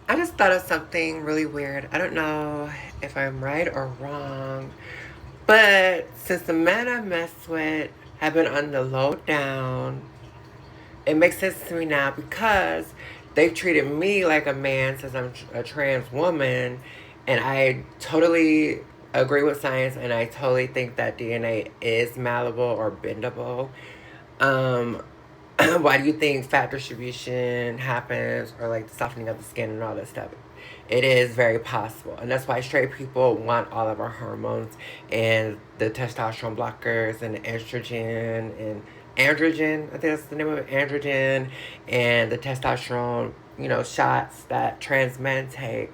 I just thought of something really weird. I don't know if I'm right or wrong, but since the men I mess with have been on the low down, it makes sense to me now because they've treated me like a man since I'm a trans woman, and I totally agree with science, and I totally think that DNA is malleable or bendable. Um, why do you think fat distribution happens or like the softening of the skin and all that stuff? It is very possible. And that's why straight people want all of our hormones and the testosterone blockers and the estrogen and androgen. I think that's the name of it, androgen, and the testosterone, shots that trans men take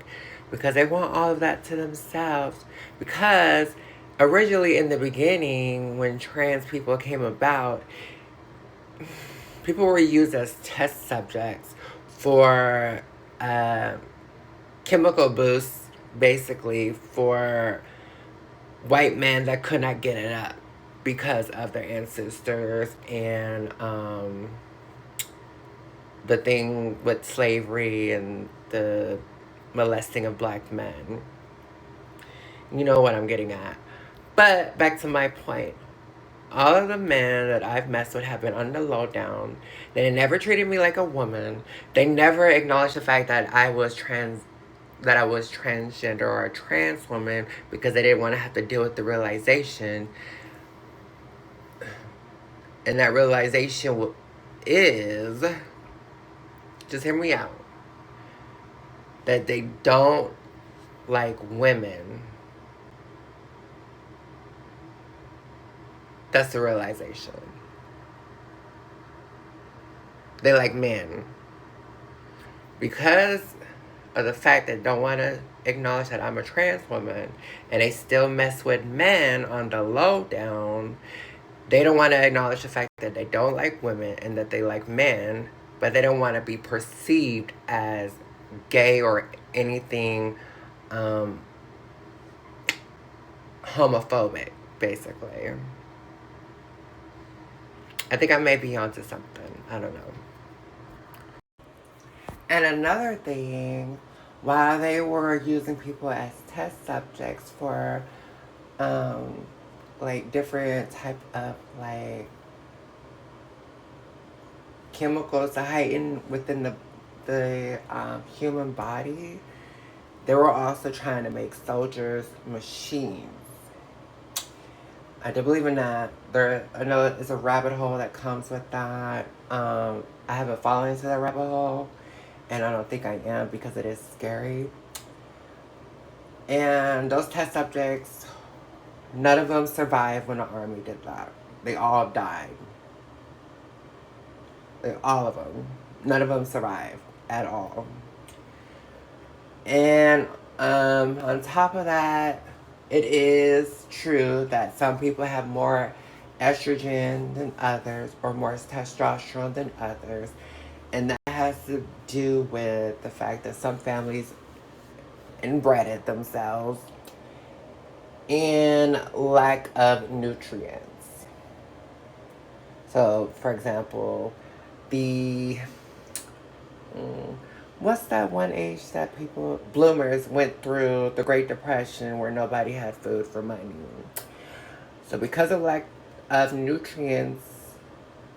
because they want all of that to themselves. Because originally in the beginning, when trans people came about, people were used as test subjects for uh, chemical boosts, basically, for white men that could not get it up because of their ancestors and the thing with slavery and the molesting of black men. You know what I'm getting at. But back to my point. All of the men that I've messed with have been on the lowdown. They never treated me like a woman. They never acknowledged the fact that I was transgender or a trans woman because they didn't want to have to deal with the realization. And that realization is, just hear me out, that they don't like women. That's the realization. They like men. Because of the fact that they don't want to acknowledge that I'm a trans woman and they still mess with men on the lowdown, they don't want to acknowledge the fact that they don't like women and that they like men, but they don't want to be perceived as gay or anything um, homophobic, basically. I think I may be onto something. I don't know. And another thing, while they were using people as test subjects for um, like different type of like chemicals to heighten within the human body, they were also trying to make soldiers machines. I do believe in that. I know it's a rabbit hole that comes with that. I haven't fallen into that rabbit hole, and I don't think I am because it is scary. And those test subjects, none of them survived when the army did that. They all died. All of them. None of them survived at all. And on top of that, it is true that some people have more estrogen than others or more testosterone than others. And that has to do with the fact that some families inbred it themselves and lack of nutrients. So, for example, the what's that one age that people bloomers went through the Great Depression where nobody had food for money. So because of lack of nutrients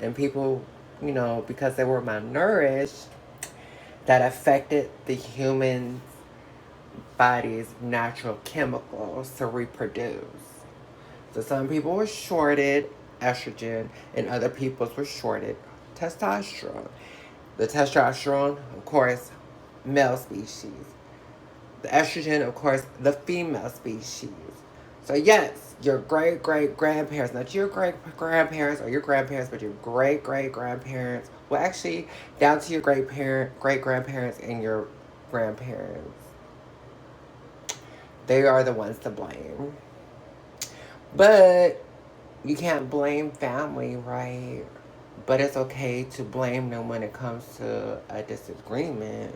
and people, because they were malnourished, that affected the human body's natural chemicals to reproduce. So some people were shorted estrogen and other people were shorted testosterone. The testosterone, of course, male species. The estrogen, of course, the female species. So yes, your great great grandparents, not your great grandparents or your grandparents, but your great great grandparents. Well, actually, down to your great grandparents and your grandparents. They are the ones to blame. But you can't blame family, right? But it's okay to blame them when it comes to a disagreement,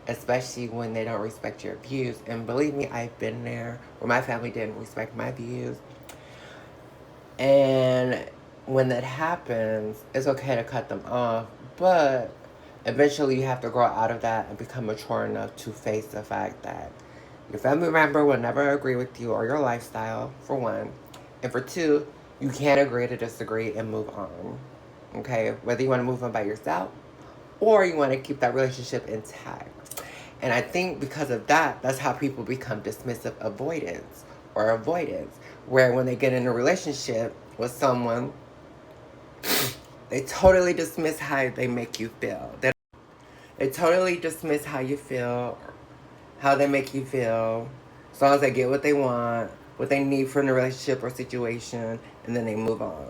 especially when they don't respect your views. And believe me, I've been there where my family didn't respect my views. And when that happens, it's okay to cut them off. But eventually you have to grow out of that and become mature enough to face the fact that your family member will never agree with you or your lifestyle, for one. And for two, you can't agree to disagree and move on. Okay? Whether you want to move on by yourself or you want to keep that relationship intact. And I think because of that, that's how people become dismissive avoidance or avoidance. Where when they get in a relationship with someone, they totally dismiss how they make you feel. They totally dismiss how you feel, how they make you feel, as long as they get what they want, what they need from the relationship or situation, and then they move on.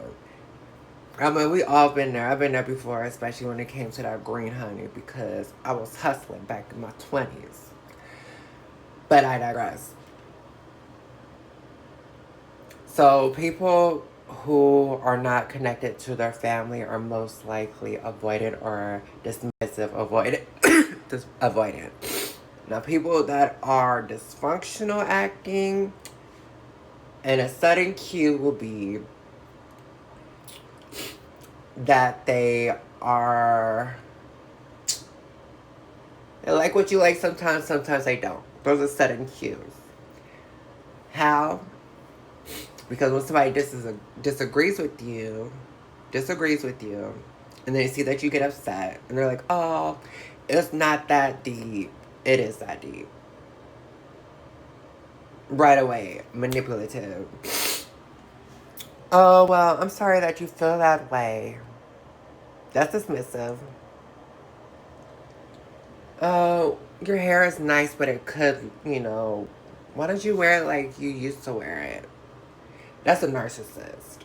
I mean, we all been there. I've been there before, especially when it came to that green honey, because I was hustling back in my 20s. But I digress. So people who are not connected to their family are most likely avoidant or dismissive avoidant. Now, people that are dysfunctional acting, and a sudden cue will be that they like what you like sometimes, sometimes they don't. Those are sudden cues. How? Because when somebody disagrees with you, and they see that you get upset, and they're like, oh, it's not that deep. It is that deep. Right away, manipulative. Oh, well, I'm sorry that you feel that way. That's dismissive. Oh, your hair is nice, but it could, why don't you wear it like you used to wear it? That's a narcissist.